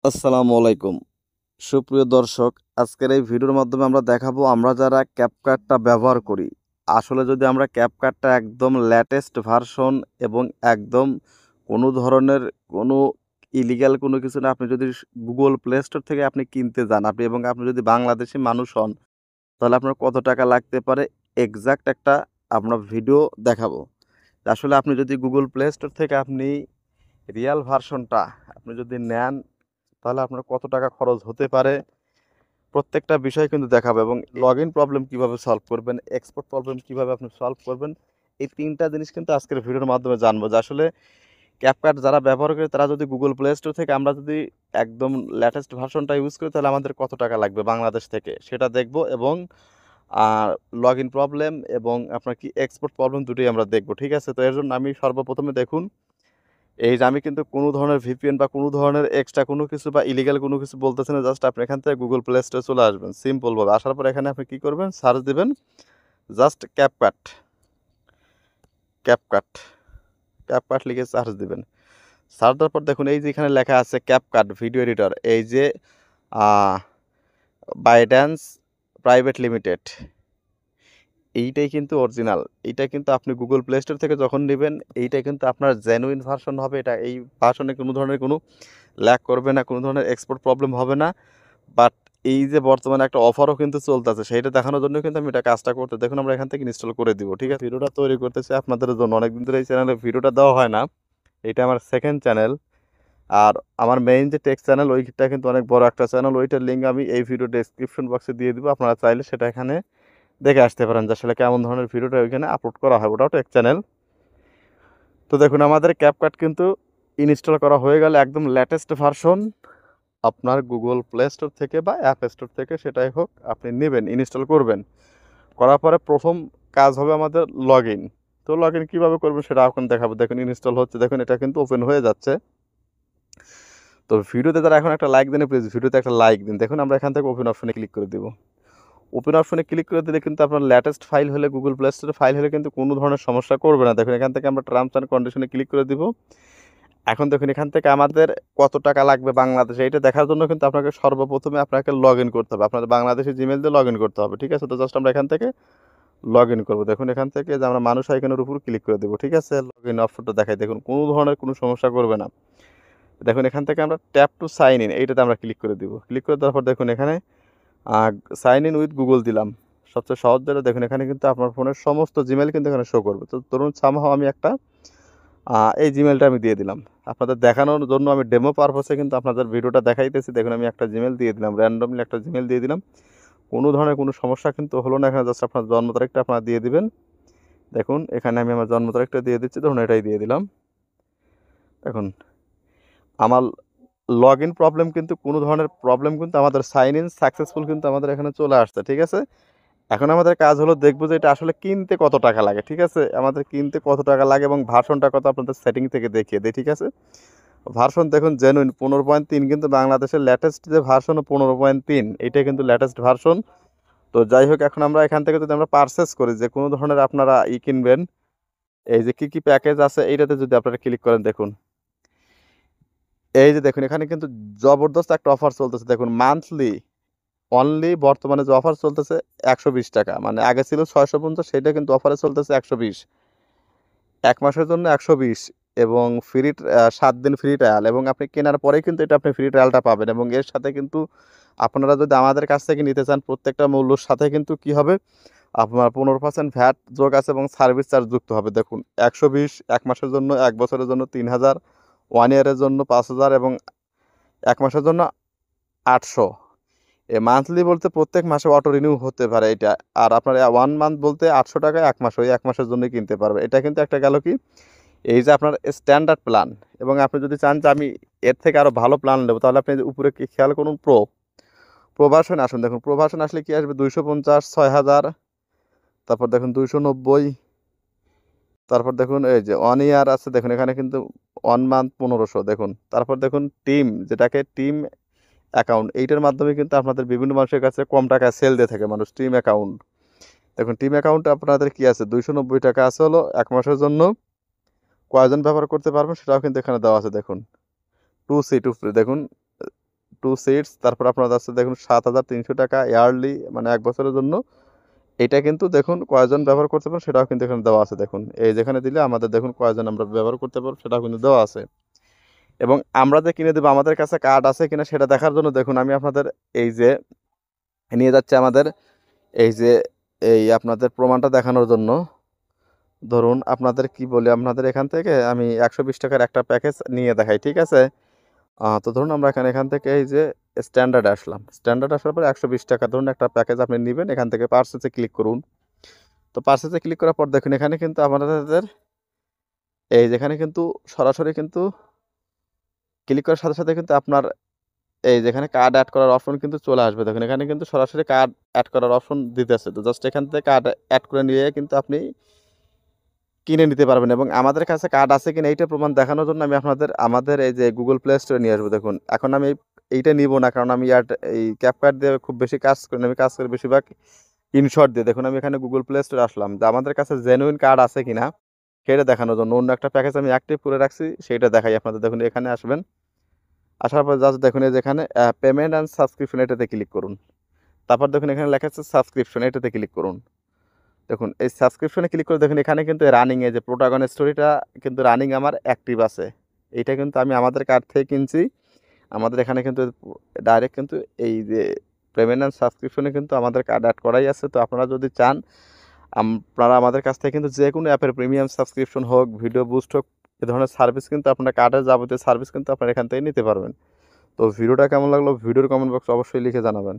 আসসালামু আলাইকুম সুপ্রিয় দর্শক, আজকের এই ভিডিওর মাধ্যমে আমরা দেখাবো আমরা যারা ক্যাপকাটটা ব্যবহার করি আসলে যদি আমরা ক্যাপকাটটা একদম লেটেস্ট ভার্সন এবং একদম কোনো ধরনের কোনো ইলিগ্যাল কোনো কিছু না, আপনি যদি গুগল প্লে স্টোর থেকে আপনি কিনতে যান আপনি যদি বাংলাদেশি মানুষ হন তাহলে আপনার কত টাকা লাগতে পারে এক্সাক্ট একটা আমরা ভিডিও দেখাবো। আসলে আপনি যদি গুগল প্লে স্টোর থেকে আপনি রিয়াল ভার্সনটা আপনি যদি নেন তাহলে আপনার কত টাকা খরচ হতে পারে প্রত্যেকটা বিষয় কিন্তু দেখাবো, এবং লগ ইন প্রবলেম কীভাবে সলভ করবেন, এক্সপোর্ট প্রবলেম কীভাবে আপনি সলভ করবেন, এই তিনটা জিনিস কিন্তু আজকের ভিডিওর মাধ্যমে জানবো। যে আসলে ক্যাপকাট যারা ব্যবহার করে তারা যদি গুগল প্লে স্টোর থেকে আমরা যদি একদম লেটেস্ট ভার্সনটা ইউজ করি তাহলে আমাদের কত টাকা লাগবে বাংলাদেশ থেকে সেটা দেখব, এবং লগ ইন প্রবলেম এবং আপনার কি এক্সপোর্ট প্রবলেম দুটোই আমরা দেখবো। ঠিক আছে, তো এর জন্য আমি সর্বপ্রথমে দেখুন এই যে আমি কিন্তু কোনো ধরনের ভিপিএন বা কোনো ধরনের এক্সট্রা কোনো কিছু বা ইলিগাল কোনো কিছু বলতেছি না। জাস্ট আপনি এখান থেকে গুগল প্লে স্টোরে চলে আসবেন সিম্পলভাবে। আসার পর এখানে আপনি কী করবেন, সার্চ দিবেন জাস্ট ক্যাপকাট ক্যাপকাট ক্যাপকাট লিখে সার্চ দিবেন। সার্চ দেওয়ার পর দেখুন এই যে এখানে লেখা আছে ক্যাপকাট ভিডিও এডিটর, এই যে বাইড্যান্স প্রাইভেট লিমিটেড, এইটাই কিন্তু অরিজিনাল। এইটা কিন্তু আপনি গুগল প্লে স্টোর থেকে যখন নেবেন এইটা কিন্তু আপনার জেনুইন ভার্সন হবে। এটা এই ভার্সনে কোনো ধরনের কোনো ল্যাক করবে না, কোনো ধরনের এক্সপোর্ট প্রবলেম হবে না। বাট এই যে বর্তমানে একটা অফারও কিন্তু চলতেছে, সেইটা দেখানোর জন্য কিন্তু আমি এটা কাজটা করতে দেখুন আমরা এখান থেকে ইনস্টল করে দিব। ঠিক আছে, ভিডিওটা তৈরি করতেছি আপনাদের জন্য। অনেকদিন ধরে এই চ্যানেলে ভিডিওটা দেওয়া হয় না, এটা আমার সেকেন্ড চ্যানেল। আর আমার মেইন যে টেক্সট চ্যানেল ওইটা কিন্তু অনেক বড় একটা চ্যানেল, ওইটার লিঙ্ক আমি এই ভিডিও ডেসক্রিপশন বক্সে দিয়ে দিব। আপনারা চাইলে সেটা এখানে দেখে আসতে পারেন যে আসলে কেমন ধরনের ভিডিওটা ওইখানে আপলোড করা হয়, ওটাও টেক্সট চ্যানেল। তো দেখুন আমাদের ক্যাপকাট কিন্তু ইনস্টল করা হয়ে গেল, একদম লেটেস্ট ভার্সন আপনার গুগল প্লে স্টোর থেকে বা অ্যাপ স্টোর থেকে সেটাই হোক আপনি নেবেন, ইনস্টল করবেন। করার পরে প্রথম কাজ হবে আমাদের লগ ইন। তো লগ ইন কীভাবে করবেন সেটা এখন দেখাবো। দেখুন ইনস্টল হচ্ছে, দেখুন এটা কিন্তু ওপেন হয়ে যাচ্ছে। তো ভিডিওতে যারা এখন একটা লাইক দেন প্লিজ ভিডিওতে একটা লাইক দিন। দেখুন আমরা এখান থেকে ওপেন অপশনে ক্লিক করে দেবো। ওপেন অপশনে ক্লিক করে দিলে কিন্তু আপনার লেটেস্ট ফাইল হলে গুগল প্লে স্টোরে ফাইল হলে কিন্তু কোনো ধরনের সমস্যা করবে না। দেখুন এখান থেকে আমরা টার্মস অ্যান্ড কন্ডিশনে ক্লিক করে দিব। এখন দেখুন এখান থেকে আমাদের কত টাকা লাগবে বাংলাদেশে এটা দেখার জন্য কিন্তু আপনাকে সর্বপ্রথমে আপনাকে লগ ইন করতে হবে, আপনাদের বাংলাদেশি জিমেল দিয়ে লগ ইন করতে হবে। ঠিক আছে, তো জাস্ট আমরা এখান থেকে লগ ইন করবো। দেখুন এখান থেকে যে আমরা মানুষ আইকনের উপর ক্লিক করে দেবো। ঠিক আছে, লগ ইন অপশনটা দেখাই, দেখুন কোনো ধরনের কোনো সমস্যা করবে না। দেখুন এখান থেকে আমরা ট্যাপ টু সাইন ইন এইটাতে আমরা ক্লিক করে দিব। ক্লিক করে দেওয়ার পর দেখুন এখানে সাইন ইন উইথ গুগল দিলাম, সবচেয়ে সহজ যেটা। দেখুন এখানে কিন্তু আপনার ফোনের সমস্ত জিমেল কিন্তু এখানে শো করবে। তো ধরুন সামহাও আমি একটা এই জিমেলটা আমি দিয়ে দিলাম আপনাদের দেখানোর জন্য, আমি ডেমো পারপাসে কিন্তু আপনাদের ভিডিওটা দেখাইতেছি। দেখুন আমি একটা জিমেল দিয়ে দিলাম, র্যান্ডমলি একটা জিমেল দিয়ে দিলাম, কোনো ধরনের কোনো সমস্যা কিন্তু হলো না। এখানে জাস্ট আপনার জন্ম তারিখটা আপনারা দিয়ে দিবেন। দেখুন এখানে আমি আমার জন্ম তারিখটা দিয়ে দিচ্ছি, ধরুন এটাই দিয়ে দিলাম। দেখুন আমার লগ ইন প্রবলেম কিন্তু কোনো ধরনের প্রবলেম কিন্তু আমাদের সাইন ইন সাকসেসফুল কিন্তু আমাদের এখানে চলে আসছে। ঠিক আছে, এখন আমাদের কাজ হলো দেখবো যে এটা আসলে কিনতে কত টাকা লাগে। ঠিক আছে, আমাদের কিনতে কত টাকা লাগে এবং ভার্সনটা কত আপনাদের সেটিং থেকে দেখিয়ে দেয়। ঠিক আছে, ভার্সন দেখুন জেনুইন 15.3 কিন্তু বাংলাদেশের লেটেস্ট যে ভার্সন 15.3 এইটাই কিন্তু লেটেস্ট ভার্সন। তো যাই হোক এখন আমরা এখান থেকে যদি আমরা পারচেস করি যে কোনো ধরনের আপনারা কিনবেন, এই যে কী কী প্যাকেজ আছে এইটাতে যদি আপনারা ক্লিক করেন, দেখুন এই যে দেখুন এখানে কিন্তু জবরদস্ত একটা অফার চলতেছে। দেখুন মান্থলি অনলি বর্তমানে যে অফার চলতেছে 120 টাকা, মানে আগে ছিল 650, সেটা কিন্তু অফারে চলতেছে 120, এক মাসের জন্য 120 এবং ফ্রি 7 দিন ফ্রি ট্রায়াল, এবং আপনি কেনার পরেই কিন্তু এটা আপনি ফ্রি ট্রায়ালটা পাবেন। এবং এর সাথে কিন্তু আপনারা যদি আমাদের কাছ থেকে নিতে চান প্রত্যেকটা মূল্যর সাথে কিন্তু কি হবে, আপনার 15% ভ্যাট যোগ আছে এবং সার্ভিস চার্জ যুক্ত হবে। দেখুন 120 এক মাসের জন্য, এক বছরের জন্য 3000, 1 ইয়ারের জন্য 5000 এবং এক মাসের জন্য 800। মান্থলি বলতে প্রত্যেক মাসে অটো রিনিউ হতে পারে এটা। আর আপনার 1 মান্থ বলতে 800 টাকায় এক মাস, ওই এক মাসের জন্যই কিনতে পারবে। এটা কিন্তু একটা গেল কি এই যে আপনার স্ট্যান্ডার্ড প্ল্যান, এবং আপনি যদি চান যে আমি এর থেকে আরও ভালো প্ল্যান নেবো তাহলে আপনি উপরে কি খেয়াল করুন, প্রভার্সন আসুন। দেখুন প্রভার্সন আসলে কি আসবে 250, 6000, তারপর দেখুন 290, তারপর দেখুন এই যে 1 ইয়ার আছে, দেখুন এখানে কিন্তু 1 মান্থ 1500। দেখুন তারপর দেখুন টিম, যেটাকে টিম অ্যাকাউন্ট, এইটার মাধ্যমে কিন্তু আপনাদের বিভিন্ন মানুষের কাছে কম টাকায় সেল দিয়ে থাকে মানুষ, টিম অ্যাকাউন্ট। দেখুন টিম অ্যাকাউন্টে আপনাদের কি আছে 290 টাকা আছে হলো এক মাসের জন্য, কয়জন ব্যবহার করতে পারবেন সেটাও কিন্তু এখানে দেওয়া আছে। দেখুন 2 সি 2 দেখুন 2 সিটস, তারপর আপনার যাচ্ছে দেখুন 7,300 টাকা ইয়ারলি, মানে 1 বছরের জন্য। এটা কিন্তু দেখুন কয়জন ব্যবহার করতে পারবেন সেটাও কিন্তু এখানে দেওয়া আছে দেখুন। এই যেখানে দিলে আমাদের দেখুন কয়জন আমরা ব্যবহার করতে পারবো সেটাও কিন্তু দেওয়া আছে। এবং আমরা যে কিনে দেবো আমাদের কাছে কার্ড আছে কিনা সেটা দেখার জন্য দেখুন আমি আপনাদের এই যে নিয়ে যাচ্ছি আমাদের এই যে এই আপনাদের প্রমাণটা দেখানোর জন্য। ধরুন আপনাদের কি বলি, আপনাদের এখান থেকে আমি 120 টাকার একটা প্যাকেজ নিয়ে দেখাই, ঠিক আছে? তো ধরুন আমরা এখান থেকে এই যে স্ট্যান্ডার্ড আসলাম। স্ট্যান্ডার্ড আসার পরে 120 টাকা ধরুন একটা প্যাকেজ আপনি নিবেন। এখান থেকে পারচেজে ক্লিক করুন। তো পারচেজে ক্লিক করার পর দেখুন এখানে কিন্তু আমাদের এই যেখানে কিন্তু সরাসরি কিন্তু ক্লিক করার সাথে, সাথে কিন্তু আপনার এই যেখানে কার্ড এড করার অপশন কিন্তু চলে আসবে। দেখুন এখানে কিন্তু সরাসরি কার্ড এড করার অপশন দিতেছে। তো জাস্ট এখান থেকে কার্ড এড করে নিয়ে কিন্তু আপনি কিনে নিতে পারবেন। এবং আমাদের কাছে কার্ড আছে কিনা এইটা প্রমাণ দেখানোর জন্য আমি আমাদের এই যে গুগল প্লে স্টোরে নিয়ে আসবো। দেখুন এখন আমি এইটা নিব না, কারণ আমি এই ক্যাপকার্ট দিয়ে খুব বেশি কাজ করি না। আমি কাজ করি বেশিরভাগ ইনশর্ট দিয়ে। দেখুন আমি এখানে গুগল প্লে স্টোরে আসলাম যে আমাদের কাছে জেনুইন কার্ড আছে কিনা সেটা দেখানোর জন্য অন্য একটা প্যাকেজ আমি অ্যাক্টিভ করে রাখছি, সেইটা দেখাই আপনাদের। দেখুন এখানে আসবেন, আসার পর জাস্ট দেখুন এই যেখানে পেমেন্ট অ্যান্ড সাবস্ক্রিপশন এটাতে ক্লিক করুন। তারপর দেখুন এখানে লেখা আছে সাবস্ক্রিপশন, এটাতে ক্লিক করুন। দেখুন এই সাবস্ক্রিপশনে ক্লিক করে দেখুন এখানে কিন্তু রানিং এই যে প্রোটাগন স্টোরিটা কিন্তু রানিং আমার অ্যাক্টিভ আছে। এইটা কিন্তু আমি আমাদের কার্ড থেকে কিনছি। আমাদের এখানে কিন্তু ডাইরেক্ট কিন্তু এই যে পেমেন্ট অ্যান্ড সাবস্ক্রিপশনে কিন্তু আমাদের কার্ড অ্যাড করাই আছে। তো আপনারা যদি চান আপনারা আমাদের কাছ থেকে কিন্তু যে কোনো অ্যাপের প্রিমিয়াম সাবস্ক্রিপশন হোক, ভিডিও বুস্ট হোক, এ ধরনের সার্ভিস কিন্তু আপনার কার্ডের যাবতীয় সার্ভিস কিন্তু আপনারা এখান থেকে নিতে পারবেন। তো ভিডিওটা কেমন লাগলো ভিডিওর কমেন্ট বক্সে অবশ্যই লিখে জানাবেন।